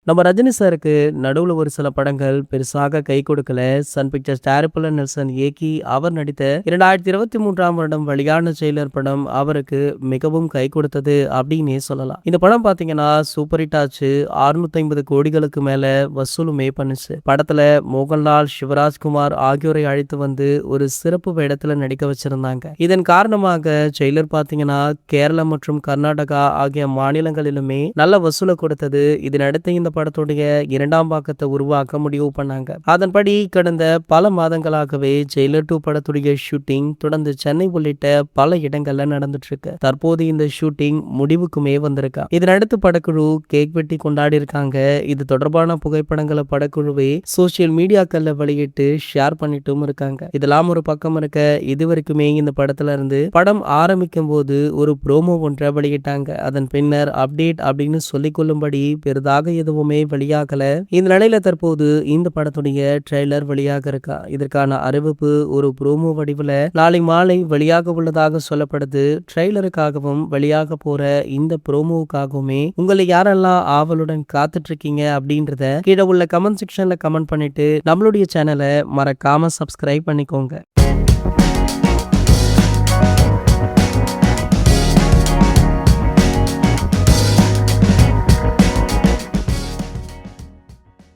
நம்ம ரஜினி சாருக்கு நடுவுல ஒரு சில படங்கள் பெருசாக கை கொடுக்கல. சன் பிக்சர்ஸ் தயாரிப்பாளர் நெல்சன் இயக்கி அவர் நடித்த 2023ஆம் வருடம் வெளியான ஜெயிலர் படம் அவருக்கு மிகவும் கை கொடுத்தது அப்படின்னே சொல்லலாம். இந்த படம் பாத்தீங்கன்னா சூப்பர் ஹிட் ஆச்சு. 650 கோடிகளுக்கு மேல வசூலுமே பண்ணுச்சு. படத்துல மோகன்லால், சிவராஜ்குமார் ஆகியோரை அழைத்து வந்து ஒரு சிறப்பு வேடத்துல நடிக்க வச்சிருந்தாங்க. இதன் காரணமாக ஜெயிலர் பாத்தீங்கன்னா கேரளா மற்றும் கர்நாடகா ஆகிய மாநிலங்களிலுமே நல்ல வசூலை கொடுத்தது. இதனடுத்து இந்த படத்துடைய 2ஆம் பாகத்தை உருவாக்க முடிவு பண்ணாங்க. அதன்படி கடந்த பல மாதங்களாகவே ஜெயிலர் 2 படத்துடைய ஷூட்டிங் தொடர்ந்து சென்னை உள்ளிட்ட பல இடங்கள்ல நடந்துட்டு இருக்கு. தற்போது இந்த ஷூட்டிங் முடிவுக்குமே வந்திருக்கா. இதனடுத்து படக்குழு கேக் வெட்டி கொண்டாடி இருக்காங்க. இது தொடர்பான புகைப்படங்களை படக்குழுவே சோசியல் மீடியாக்கள்ல வெளியிட்டு ஷேர் பண்ணிட்டும் இருக்காங்க. இதெல்லாம் ஒரு பக்கம் இருக்க, இதுவரைக்குமே இந்த படத்துல இருந்து படம் ஆரம்பிக்கும் போது ஒரு ப்ரோமோ ஒன்றை வெளியிட்டாங்க. அதன் பின்னர் அப்டேட் அப்படின்னு சொல்லிக் கொள்ளும்படி பெரிதாக எதுவுமே வெளியாகல. இந்த நிலையில தற்போது இந்த படத்துடைய ட்ரெய்லர் வெளியாக இருக்கா. இதற்கான அறிவிப்பு ஒரு ப்ரோமோ வடிவில் நாளை மாலை வெளியாக உள்ளதாக சொல்லப்படுது. ட்ரெய்லருக்காகவும் வெளியாக போற இந்த ப்ரோமோவுக்காகவுமே உங்களை யாரெல்லாம் ஆவலுடன் காத்துட்டு இருக்கீங்க அப்படின்றத கீழே உள்ள கமெண்ட் செக்ஷன்ல கமெண்ட் பண்ணிட்டு நம்மளுடைய சேனலை மறக்காம சப்ஸ்கிரைப் பண்ணிக்கோங்க.